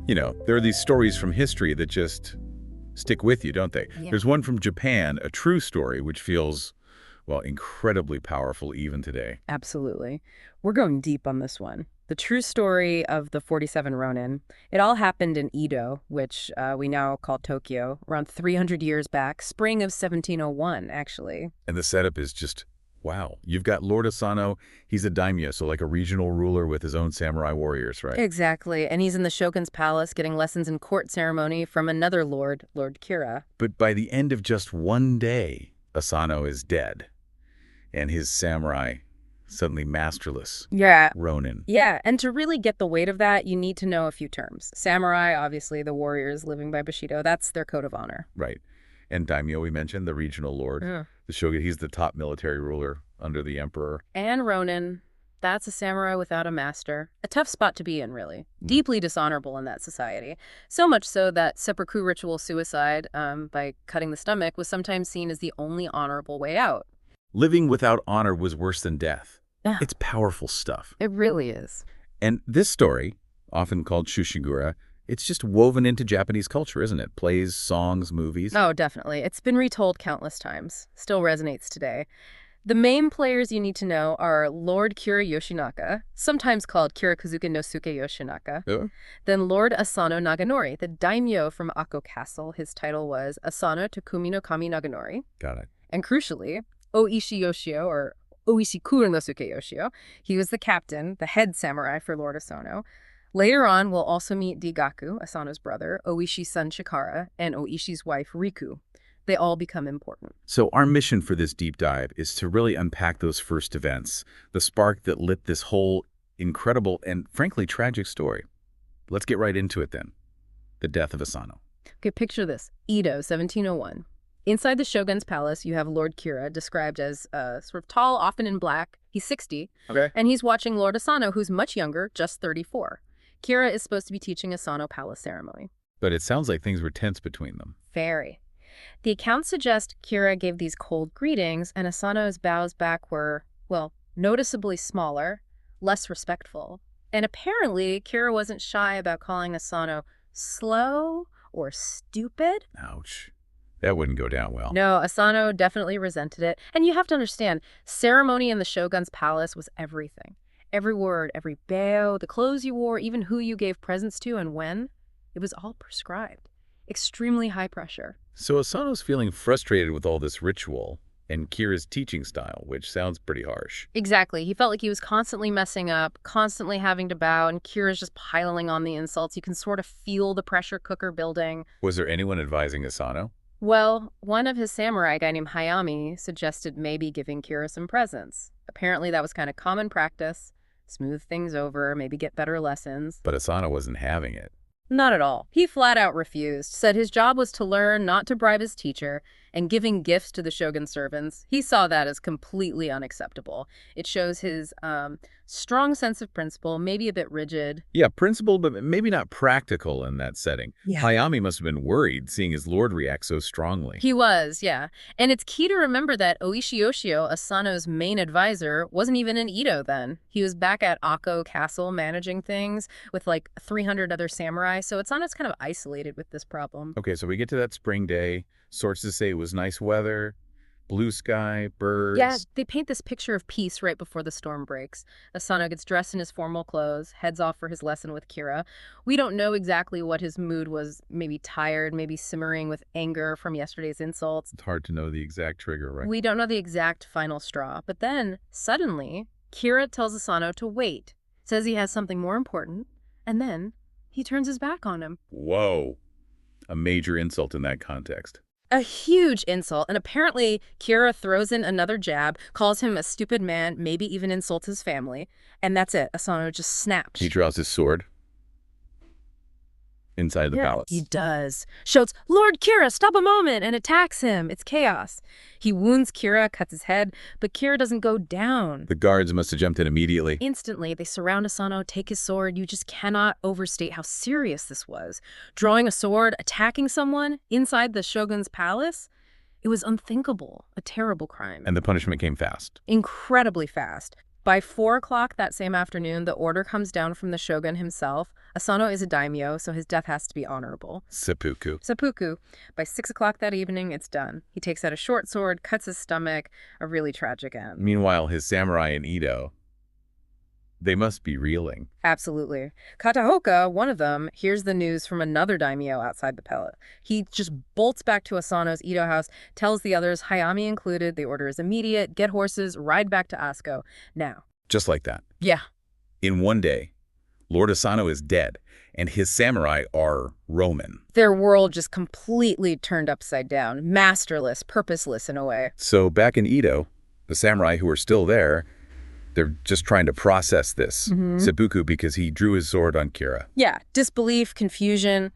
You know, there are these stories from history that just stick with you, don't they? Yeah. There's one from Japan, a true story, which feels, well, incredibly powerful even today. Absolutely. We're going deep on this one. The true story of the 47 Ronin. It all happened in Edo, which we now call Tokyo, around 300 years back, spring of 1701, actually. And the setup is just, wow. You've got Lord Asano. He's a daimyo, so like a regional ruler with his own samurai warriors, right? Exactly. And he's in the shogun's palace getting lessons in court ceremony from another lord, Lord Kira. But by the end of just one day, Asano is dead, and his samurai suddenly masterless. Yeah. Ronin. Yeah, and to really get the weight of that, you need to know a few terms. Samurai, obviously, the warriors living by bushido, that's their code of honor. Right. And daimyo, we mentioned, the regional lord. Yeah. The shogun, he's the top military ruler under the emperor. And Ronin, that's a samurai without a master. A tough spot to be in, really. Deeply dishonorable in that society. So much so that seppuku ritual suicide, by cutting the stomach, was sometimes seen as the only honorable way out. Living without honor was worse than death. Yeah. It's powerful stuff. It really is. And this story, often called Shushigura, it's just woven into Japanese culture, isn't it? Plays, songs, movies. Oh, definitely. It's been retold countless times. Still resonates today. The main players you need to know are Lord Kira Yoshinaka, sometimes called Kirakuzuka no Suke Yoshinaka, then Lord Asano Naganori, the daimyo from Akko Castle. His title was Asano Takumi no Kami Naganori. Got it. And crucially, Oishi Yoshio, or Oishi Kura no Suke Yoshio. He was the captain, the head samurai for Lord Asano. Later on, we'll also meet Digaku, Asano's brother, Oishi's son Shikara, and Oishi's wife Riku. They all become important. So our mission for this deep dive is to really unpack those first events, the spark that lit this whole incredible and frankly tragic story. Let's get right into it then. The death of Asano. Okay, picture this. Edo, 1701. Inside the shogun's palace, you have Lord Kira, described as sort of tall, often in black. He's 60. Okay. And he's watching Lord Asano, who's much younger, just 34. Kira is supposed to be teaching Asano palace ceremony. But it sounds like things were tense between them. Very. The accounts suggest Kira gave these cold greetings, and Asano's bows back were, well, noticeably smaller, less respectful. And apparently, Kira wasn't shy about calling Asano slow or stupid. Ouch. That wouldn't go down well. No, Asano definitely resented it. And you have to understand, ceremony in the shogun's palace was everything. Every word, every bow, the clothes you wore, even who you gave presents to and when, it was all prescribed. Extremely high pressure. So Asano's feeling frustrated with all this ritual and Kira's teaching style, which sounds pretty harsh. Exactly. He felt like he was constantly messing up, constantly having to bow, and Kira's just piling on the insults. You can sort of feel the pressure cooker building. Was there anyone advising Asano? Well, one of his samurai, a guy named Hayami, suggested maybe giving Kira some presents. Apparently that was kind of common practice. Smooth things over, maybe get better lessons. But Asano wasn't having it. Not at all. He flat out refused, said his job was to learn, not to bribe his teacher, and giving gifts to the shogun's servants. He saw that as completely unacceptable. It shows his strong sense of principle, maybe a bit rigid. Yeah, principled, but maybe not practical in that setting. Yeah. Hayami must have been worried, seeing his lord react so strongly. He was, yeah. And it's key to remember that Oishi Yoshio, Asano's main advisor, wasn't even in Edo then. He was back at Akko Castle managing things with like 300 other samurai, so Asano's kind of isolated with this problem. Okay, so we get to that spring day. Sources say it was nice weather, blue sky, birds. Yeah, they paint this picture of peace right before the storm breaks. Asano gets dressed in his formal clothes, heads off for his lesson with Kira. We don't know exactly what his mood was, maybe tired, maybe simmering with anger from yesterday's insults. It's hard to know the exact trigger, right? We don't know the exact final straw. But then, suddenly, Kira tells Asano to wait, says he has something more important, and then he turns his back on him. Whoa. A major insult in that context. A huge insult, and apparently Kira throws in another jab, calls him a stupid man, maybe even insults his family, and that's it. Asano just snaps. He draws his sword inside the palace. He does. Shouts, "Lord Kira, stop a moment," and attacks him. It's chaos. He wounds Kira, cuts his head, but Kira doesn't go down. The guards must have jumped in immediately. Instantly, they surround Asano, take his sword. You just cannot overstate how serious this was. Drawing a sword, attacking someone inside the shogun's palace? It was unthinkable. A terrible crime. And the punishment came fast. Incredibly fast. By 4 o'clock that same afternoon, the order comes down from the shogun himself. Asano is a daimyo, so his death has to be honorable. Seppuku. Seppuku. By 6 o'clock that evening, it's done. He takes out a short sword, cuts his stomach, a really tragic end. Meanwhile, his samurai in Edo, they must be reeling. Absolutely. Katahoka, one of them, hears the news from another daimyo outside the pellet. He just bolts back to Asano's Edo house, tells the others, Hayami included, the order is immediate, get horses, ride back to Asuko. Now. Just like that. Yeah. In one day, Lord Asano is dead, and his samurai are Ronin. Their world just completely turned upside down, masterless, purposeless in a way. So back in Edo, the samurai who are still there, they're just trying to process this seppuku because he drew his sword on Kira. Yeah, disbelief, confusion.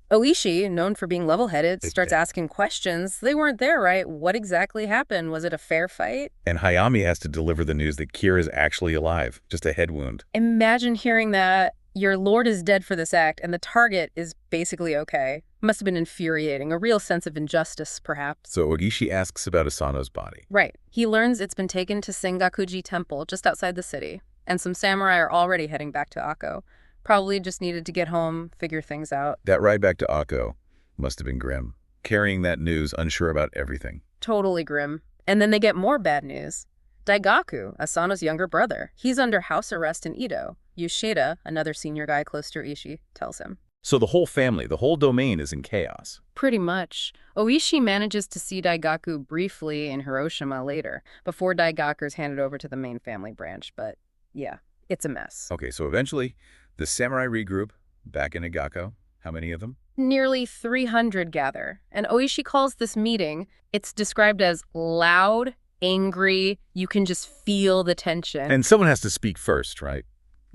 Oishi, known for being level-headed, starts asking questions. They weren't there, right? What exactly happened? Was it a fair fight? And Hayami has to deliver the news that Kira is actually alive, just a head wound. Imagine hearing that. Your lord is dead for this act, and the target is basically okay. Must have been infuriating, a real sense of injustice, perhaps. So Ogishi asks about Asano's body. Right. He learns it's been taken to Sengakuji Temple, just outside the city, and some samurai are already heading back to Akko. Probably just needed to get home, figure things out. That ride back to Akko must have been grim, carrying that news, unsure about everything. Totally grim. And then they get more bad news. Daigaku, Asano's younger brother, he's under house arrest in Edo. Yoshida, another senior guy close to Oishi, tells him. So the whole family, the whole domain is in chaos. Pretty much. Oishi manages to see Daigaku briefly in Hiroshima later, before Daigaku's handed over to the main family branch. But yeah, it's a mess. Okay, so eventually, the samurai regroup back in Agako. How many of them? Nearly 300 gather, and Oishi calls this meeting, it's described as loud, angry, you can just feel the tension. And someone has to speak first, right?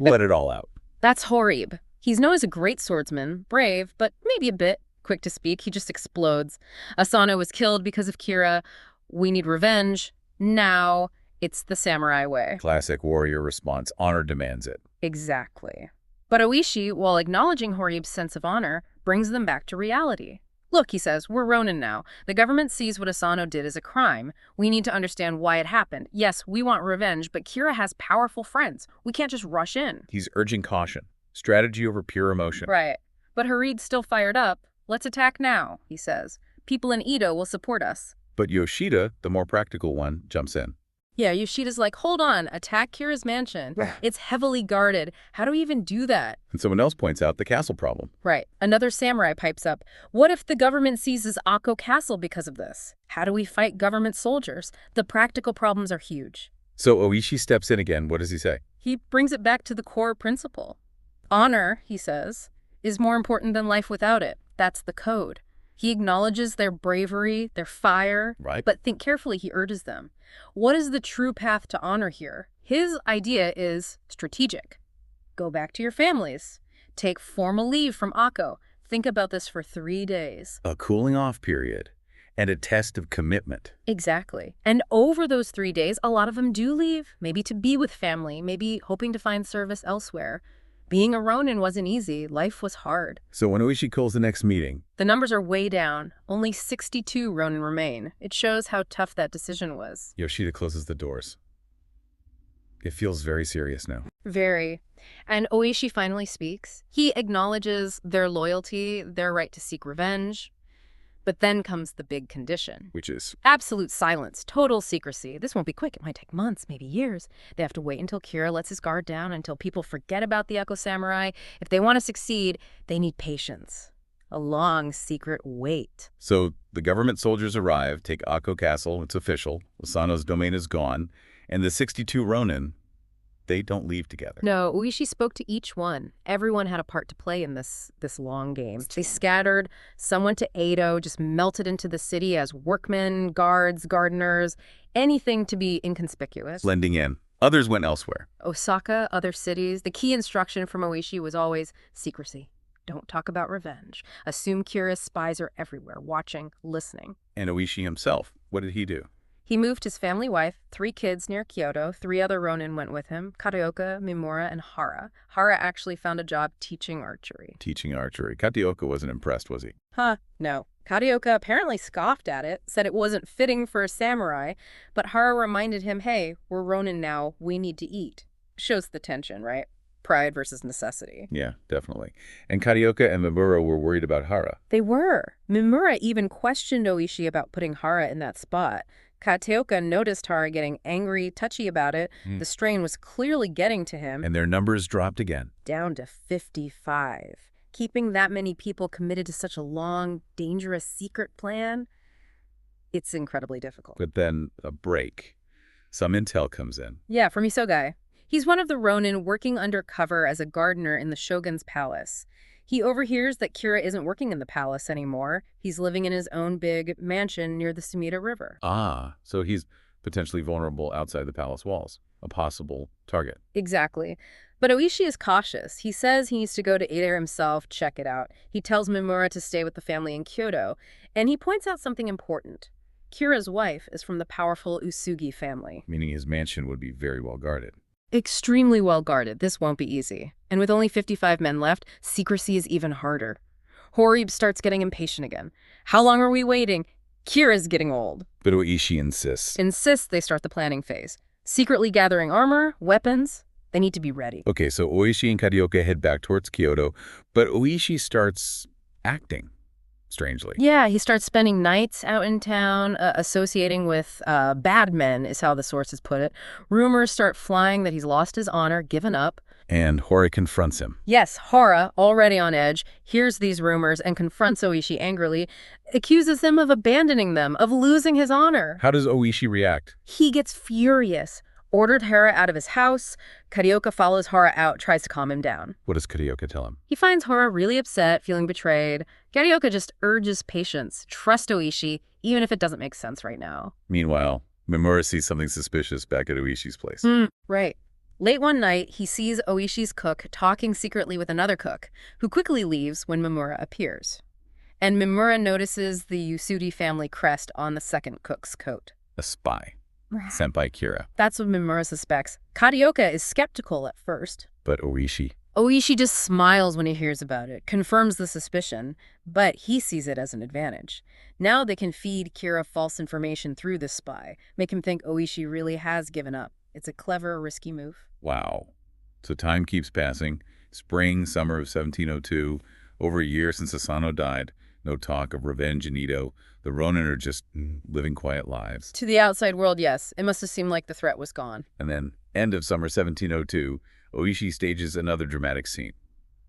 Let it all out. That's Horib. He's known as a great swordsman, brave, but maybe a bit quick to speak. He just explodes. Asano was killed because of Kira. We need revenge. Now it's the samurai way. Classic warrior response. Honor demands it. Exactly. But Oishi, while acknowledging Horib's sense of honor, brings them back to reality. Look, he says, we're Ronin now. The government sees what Asano did as a crime. We need to understand why it happened. Yes, we want revenge, but Kira has powerful friends. We can't just rush in. He's urging caution. Strategy over pure emotion. Right. But Harid's still fired up. Let's attack now, he says. People in Edo will support us. But Yoshida, the more practical one, jumps in. Yeah, Yoshida's like, hold on, attack Kira's mansion. It's heavily guarded. How do we even do that? And someone else points out the castle problem. Right. Another samurai pipes up. What if the government seizes Akko Castle because of this? How do we fight government soldiers? The practical problems are huge. So Oishi steps in again. What does he say? He brings it back to the core principle. Honor, he says, is more important than life without it. That's the code. He acknowledges their bravery, their fire, right. But think carefully, he urges them. What is the true path to honor here? His idea is strategic. Go back to your families. Take formal leave from Akko. Think about this for 3 days. A cooling off period and a test of commitment. Exactly. And over those 3 days, a lot of them do leave, maybe to be with family, maybe hoping to find service elsewhere. Being a Ronin wasn't easy. Life was hard. So when Oishi calls the next meeting, the numbers are way down. Only 62 Ronin remain. It shows how tough that decision was. Yoshida closes the doors. It feels very serious now. Very. And Oishi finally speaks. He acknowledges their loyalty, their right to seek revenge. But then comes the big condition. Which is? Absolute silence, total secrecy. This won't be quick. It might take months, maybe years. They have to wait until Kira lets his guard down, until people forget about the Akko Samurai. If they want to succeed, they need patience. A long, secret wait. So the government soldiers arrive, take Akko Castle, it's official. Asano's domain is gone. And the 62 Ronin, they don't leave together. No, Oishi spoke to each one. Everyone had a part to play in this long game. They scattered. Some went to Edo, just melted into the city as workmen, guards, gardeners, anything to be inconspicuous. Blending in. Others went elsewhere. Osaka, other cities. The key instruction from Oishi was always secrecy. Don't talk about revenge. Assume Kira's spies are everywhere, watching, listening. And Oishi himself, what did he do? He moved his family wife, 3 kids near Kyoto. 3 other Ronin went with him, Kateoka, Mimura, and Hara. Hara actually found a job teaching archery. Teaching archery. Kateoka wasn't impressed, was he? No. Kateoka apparently scoffed at it, said it wasn't fitting for a samurai, but Hara reminded him, hey, we're Ronin now, we need to eat. Shows the tension, right? Pride versus necessity. Yeah, definitely. And Kateoka and Mimura were worried about Hara. They were. Mimura even questioned Oishi about putting Hara in that spot. Kateoka noticed Hara getting angry, touchy about it. The strain was clearly getting to him. And their numbers dropped again. Down to 55. Keeping that many people committed to such a long, dangerous secret plan, it's incredibly difficult. But then a break. Some intel comes in. Yeah, from Isogai. He's one of the Ronin working undercover as a gardener in the shogun's palace. He overhears that Kira isn't working in the palace anymore. He's living in his own big mansion near the Sumida River. Ah, so he's potentially vulnerable outside the palace walls. A possible target. Exactly. But Oishi is cautious. He says he needs to go to Adair himself, check it out. He tells Mimura to stay with the family in Kyoto. And he points out something important. Kira's wife is from the powerful Usugi family. Meaning his mansion would be very well guarded. Extremely well guarded. This won't be easy. And with only 55 men left, secrecy is even harder. Horib starts getting impatient again. How long are we waiting? Kira's getting old. But Oishi insists. They start the planning phase. Secretly gathering armor, weapons. They need to be ready. Okay, so Oishi and Kateoka head back towards Kyoto, but Oishi starts acting strangely. Yeah, he starts spending nights out in town, associating with bad men, is how the sources put it. Rumors start flying that he's lost his honor, given up. And Hori confronts him. Yes, Hara, already on edge, hears these rumors and confronts Oishi angrily, accuses him of abandoning them, of losing his honor. How does Oishi react? He gets furious, ordered Hara out of his house. Kateoka follows Hara out, tries to calm him down. What does Kateoka tell him? He finds Hara really upset, feeling betrayed. Kateoka just urges patience, trust Oishi, even if it doesn't make sense right now. Meanwhile, Mimura sees something suspicious back at Oishi's place. Right. Late one night, he sees Oishi's cook talking secretly with another cook, who quickly leaves when Mimura appears. And Mimura notices the Yusudi family crest on the second cook's coat. A spy. Sent by Kira. That's what Mimura suspects. Kateoka is skeptical at first. But Oishi? Oishi just smiles when he hears about it, confirms the suspicion, but he sees it as an advantage. Now they can feed Kira false information through this spy, make him think Oishi really has given up. It's a clever, risky move. Wow. So time keeps passing. Spring, summer of 1702. Over a year since Asano died. No talk of revenge in Edo. The Ronin are just living quiet lives. To the outside world, yes. It must have seemed like the threat was gone. And then, end of summer 1702, Oishi stages another dramatic scene.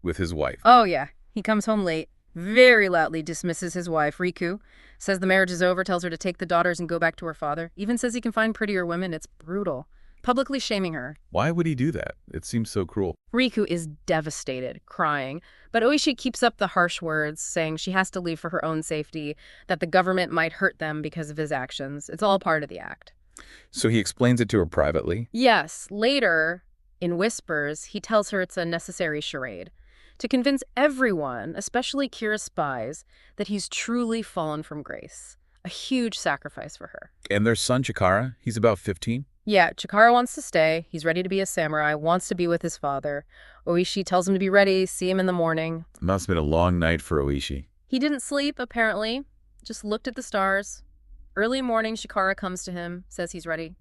With his wife. Oh, yeah. He comes home late, very loudly dismisses his wife, Riku, says the marriage is over, tells her to take the daughters and go back to her father, even says he can find prettier women. It's brutal. Publicly shaming her. Why would he do that? It seems so cruel. Riku is devastated, crying. But Oishi keeps up the harsh words, saying she has to leave for her own safety, that the government might hurt them because of his actions. It's all part of the act. So he explains it to her privately? Yes. Later, in whispers, he tells her it's a necessary charade. To convince everyone, especially Kira's spies, that he's truly fallen from grace. A huge sacrifice for her. And their son, Chikara, he's about 15? Yeah, Chikara wants to stay. He's ready to be a samurai, wants to be with his father. Oishi tells him to be ready, see him in the morning. It must have been a long night for Oishi. He didn't sleep, apparently. Just looked at the stars. Early morning, Chikara comes to him, says he's ready.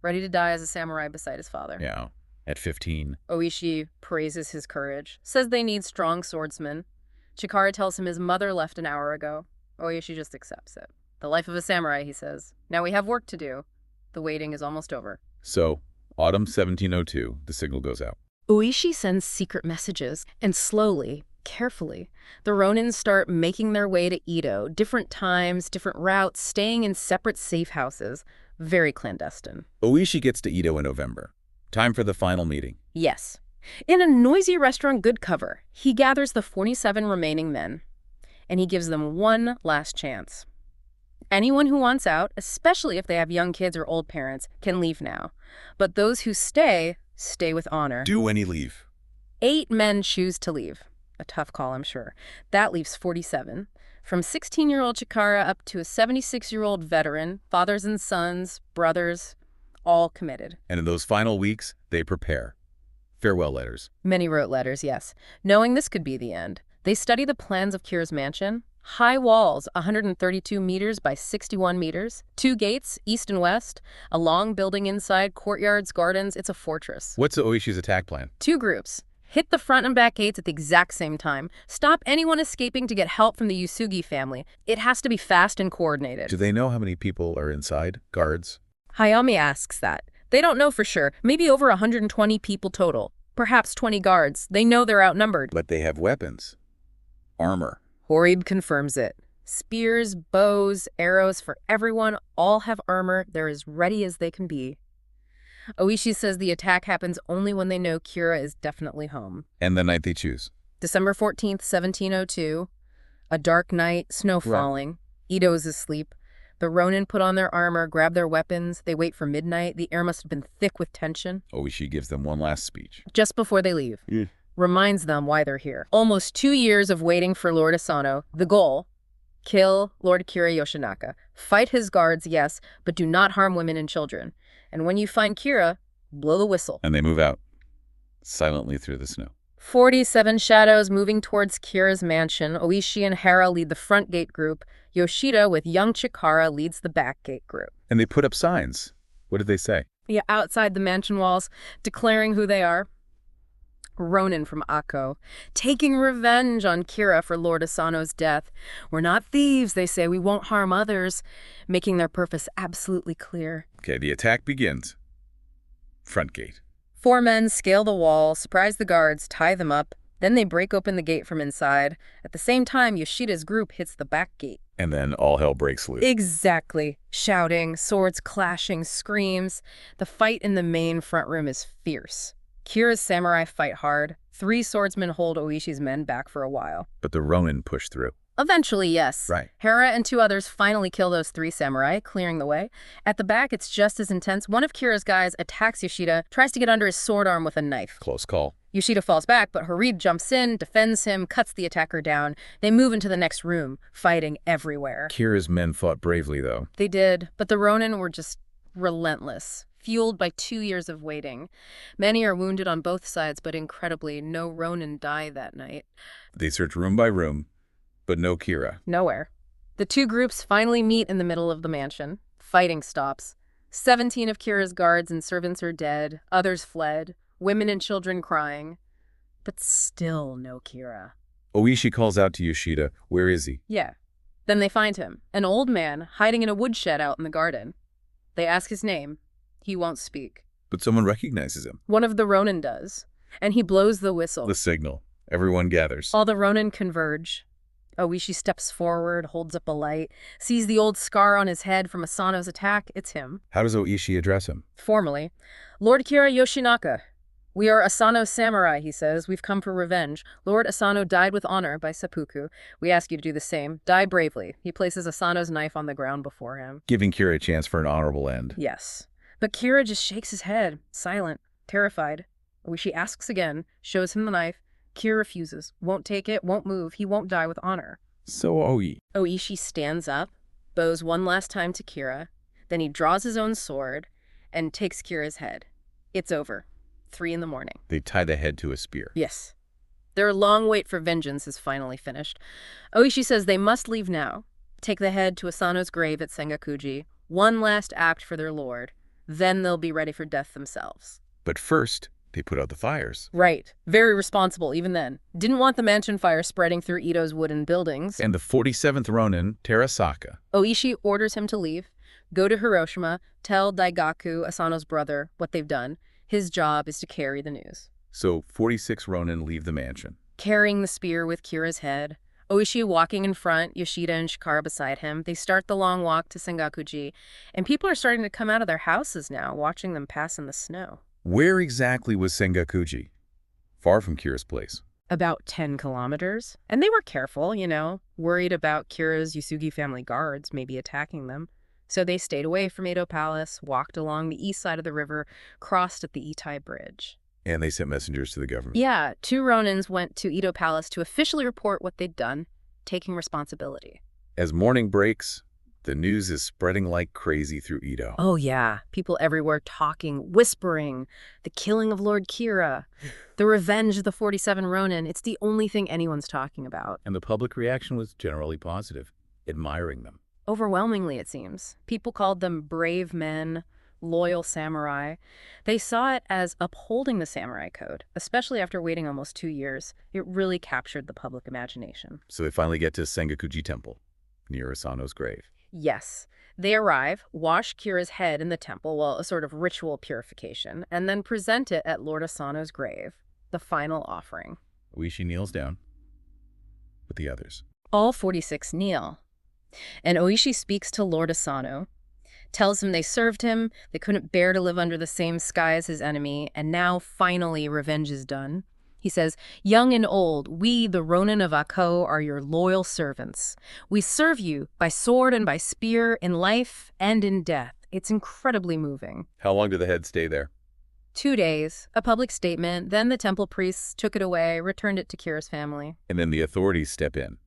Ready to die as a samurai beside his father. Yeah, at 15. Oishi praises his courage, says they need strong swordsmen. Chikara tells him his mother left an hour ago. Oishi just accepts it. The life of a samurai, he says. Now we have work to do. The waiting is almost over. So, autumn 1702, the signal goes out. Oishi sends secret messages, and slowly, carefully, the Ronins start making their way to Edo, different times, different routes, staying in separate safe houses. Very clandestine. Oishi gets to Edo in November. Time for the final meeting. Yes. In a noisy restaurant good cover, he gathers the 47 remaining men, and he gives them one last chance. Anyone who wants out, especially if they have young kids or old parents, can leave now. But those who stay, stay with honor. Do any leave? 8 men choose to leave. A tough call, I'm sure. That leaves 47. From 16-year-old Chikara up to a 76-year-old veteran, fathers and sons, brothers, all committed. And in those final weeks, they prepare. Farewell letters. Many wrote letters, yes, knowing this could be the end. They study the plans of Kira's mansion. High walls, 132 meters by 61 meters. 2 gates, east and west. A long building inside, courtyards, gardens. It's a fortress. What's Oishi's attack plan? 2 groups. Hit the front and back gates at the exact same time. Stop anyone escaping to get help from the Yusugi family. It has to be fast and coordinated. Do they know how many people are inside? Guards? Hayami asks that. They don't know for sure. Maybe over 120 people total. Perhaps 20 guards. They know they're outnumbered. But they have weapons. Armor. Horib confirms it. Spears, bows, arrows for everyone, all have armor. They're as ready as they can be. Oishi says the attack happens only when they know Kira is definitely home. And the night they choose. December 14th, 1702. A dark night, snow falling. Ito is asleep. The Ronin put on their armor, grab their weapons. They wait for midnight. The air must have been thick with tension. Oishi gives them one last speech. Just before they leave. Reminds them why they're here. Almost 2 years of waiting for Lord Asano. The goal: kill Lord Kira Yoshinaka. Fight his guards, yes, but do not harm women and children. And when you find Kira, blow the whistle. And they move out, silently through the snow. 47 shadows moving towards Kira's mansion. Oishi and Hera lead the front gate group. Yoshida with young Chikara leads the back gate group. And they put up signs. What did they say? Yeah, outside the mansion walls, declaring who they are. Ronin from Akko, taking revenge on Kira for Lord Asano's death. We're not thieves, they say. We won't harm others, making their purpose absolutely clear. Okay, the attack begins. Front gate. 4 men scale the wall, surprise the guards, tie them up. Then they break open the gate from inside. At the same time, Yoshida's group hits the back gate. And then all hell breaks loose. Exactly. Shouting, swords clashing, screams. The fight in the main front room is fierce. Kira's samurai fight hard. 3 swordsmen hold Oishi's men back for a while. But the Ronin push through. Eventually, yes. Right. Hera and 2 others finally kill those 3 samurai, clearing the way. At the back, it's just as intense. One of Kira's guys attacks Yoshida, tries to get under his sword arm with a knife. Close call. Yoshida falls back, but Horib jumps in, defends him, cuts the attacker down. They move into the next room, fighting everywhere. Kira's men fought bravely, though. They did, but the Ronin were just relentless, fueled by 2 years of waiting. Many are wounded on both sides, but incredibly, no Ronin die that night. They search room by room, but no Kira. Nowhere. The 2 groups finally meet in the middle of the mansion. Fighting stops. 17 of Kira's guards and servants are dead. Others fled. Women and children crying. But still no Kira. Oishi calls out to Yoshida. Where is he? Yeah. Then they find him, an old man hiding in a woodshed out in the garden. They ask his name. He won't speak. But someone recognizes him. One of the Ronin does, and he blows the whistle. The signal. Everyone gathers. All the Ronin converge. Oishi steps forward, holds up a light, sees the old scar on his head from Asano's attack. It's him. How does Oishi address him? Formally. Lord Kira Yoshinaka. We are Asano's samurai, he says. We've come for revenge. Lord Asano died with honor by seppuku. We ask you to do the same. Die bravely. He places Asano's knife on the ground before him. Giving Kira a chance for an honorable end. Yes. But Kira just shakes his head, silent, terrified. Oishi asks again, shows him the knife. Kira refuses, won't take it, won't move. He won't die with honor. So Oishi stands up, bows one last time to Kira. Then he draws his own sword and takes Kira's head. It's over. 3 a.m. They tie the head to a spear. Yes. Their long wait for vengeance is finally finished. Oishi says they must leave now. Take the head to Asano's grave at Sengakuji. One last act for their lord. Then they'll be ready for death themselves. But first, they put out the fires. Right. Very responsible, even then. Didn't want the mansion fire spreading through Ito's wooden buildings. And the 47th Ronin, Terasaka. Oishi orders him to leave, go to Hiroshima, tell Daigaku, Asano's brother, what they've done. His job is to carry the news. So 46 Ronin leave the mansion. Carrying the spear with Kira's head. Oishi walking in front, Yoshida and Chikara beside him. They start the long walk to Sengakuji, and people are starting to come out of their houses now, watching them pass in the snow. Where exactly was Sengakuji? Far from Kira's place. About 10 kilometers. And they were careful, worried about Kira's Yusugi family guards maybe attacking them. So they stayed away from Edo Palace, walked along the east side of the river, crossed at the Itai Bridge. And they sent messengers to the government. Yeah, 2 Ronins went to Edo Palace to officially report what they'd done, taking responsibility. As morning breaks, the news is spreading like crazy through Edo. Oh yeah, people everywhere talking, whispering, the killing of Lord Kira, the revenge of the 47 Ronin. It's the only thing anyone's talking about. And the public reaction was generally positive, admiring them. Overwhelmingly, it seems. People called them brave men, loyal samurai. They saw it as upholding the samurai code, especially after waiting almost 2 years. It really captured the public imagination. So they finally get to Sengakuji Temple, near Asano's grave. Yes. They arrive, wash Kira's head in the temple, well, a sort of ritual purification, and then present it at Lord Asano's grave, the final offering. Oishi kneels down with the others. All 46 kneel. And Oishi speaks to Lord Asano, tells him they served him, they couldn't bear to live under the same sky as his enemy, and now, finally, revenge is done. He says, "Young and old, we, the Ronin of Ako, are your loyal servants. We serve you by sword and by spear, in life and in death." It's incredibly moving. How long did the head stay there? 2 days, a public statement, then the temple priests took it away, returned it to Kira's family. And then the authorities step in,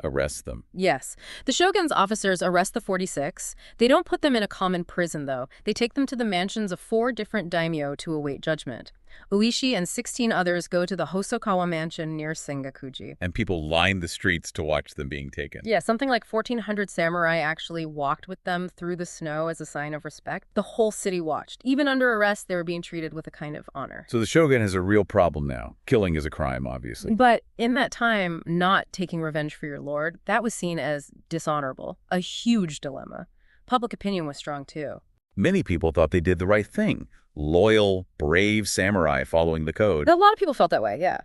arrest them. Yes. The shogun's officers arrest the 46. They don't put them in a common prison, though. They take them to the mansions of 4 different daimyo to await judgment. Oishi and 16 others go to the Hosokawa mansion near Sengakuji. And people lined the streets to watch them being taken. Yeah, something like 1,400 samurai actually walked with them through the snow as a sign of respect. The whole city watched. Even under arrest, they were being treated with a kind of honor. So the shogun has a real problem now. Killing is a crime, obviously. But in that time, not taking revenge for your lord, that was seen as dishonorable, a huge dilemma. Public opinion was strong, too. Many people thought they did the right thing. Loyal, brave samurai following the code. A lot of people felt that way, yeah.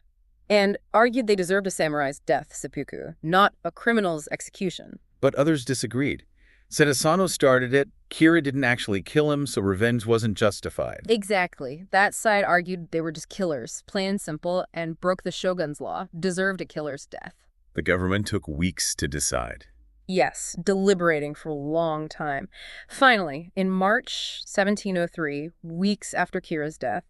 And argued they deserved a samurai's death, seppuku, not a criminal's execution. But others disagreed. Said Asano started it, Kira didn't actually kill him, so revenge wasn't justified. Exactly. That side argued they were just killers, plain and simple, and broke the shogun's law, deserved a killer's death. The government took weeks to decide. Yes, deliberating for a long time. Finally, in March 1703, weeks after Kira's death,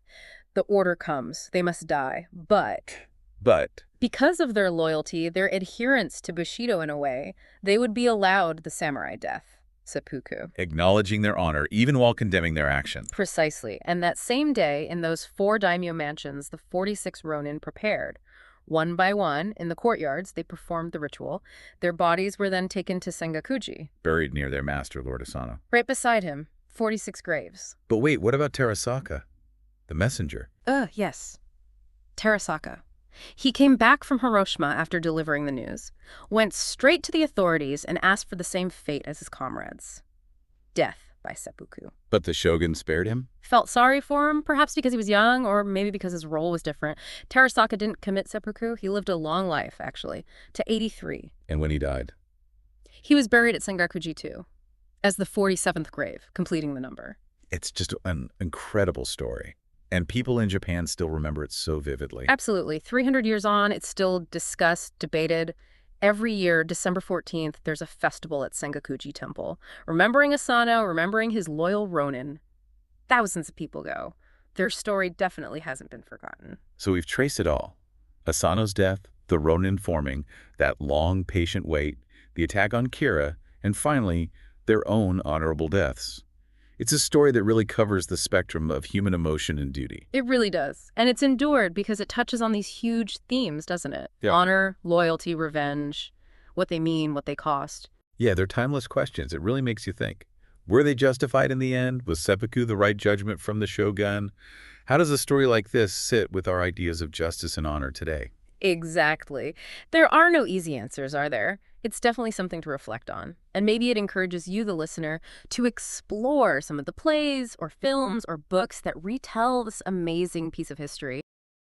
the order comes. They must die. But because of their loyalty, their adherence to bushido in a way, they would be allowed the samurai death, seppuku. Acknowledging their honor, even while condemning their actions. Precisely. And that same day, in those 4 daimyo mansions, the 46 Ronin prepared. One by one, in the courtyards, they performed the ritual. Their bodies were then taken to Sengakuji. Buried near their master, Lord Asano. Right beside him, 46 graves. But wait, what about Terasaka, the messenger? Yes. Terasaka. He came back from Hiroshima after delivering the news, went straight to the authorities and asked for the same fate as his comrades. Death by seppuku. But the shogun spared him? Felt sorry for him, perhaps because he was young or maybe because his role was different. Terasaka didn't commit seppuku. He lived a long life, actually, to 83. And when he died? He was buried at Sengakuji too, as the 47th grave, completing the number. It's just an incredible story. And people in Japan still remember it so vividly. Absolutely. 300 years on, it's still discussed, debated. Every year, December 14th, there's a festival at Sengakuji Temple, remembering Asano, remembering his loyal Ronin. Thousands of people go. Their story definitely hasn't been forgotten. So we've traced it all. Asano's death, the Ronin forming, that long, patient wait, the attack on Kira, and finally, their own honorable deaths. It's a story that really covers the spectrum of human emotion and duty. It really does. And it's endured because it touches on these huge themes, doesn't it? Yeah. Honor, loyalty, revenge, what they mean, what they cost. Yeah, they're timeless questions. It really makes you think. Were they justified in the end? Was seppuku the right judgment from the shogun? How does a story like this sit with our ideas of justice and honor today? Exactly. There are no easy answers, are there? It's definitely something to reflect on. And maybe it encourages you, the listener, to explore some of the plays or films or books that retell this amazing piece of history.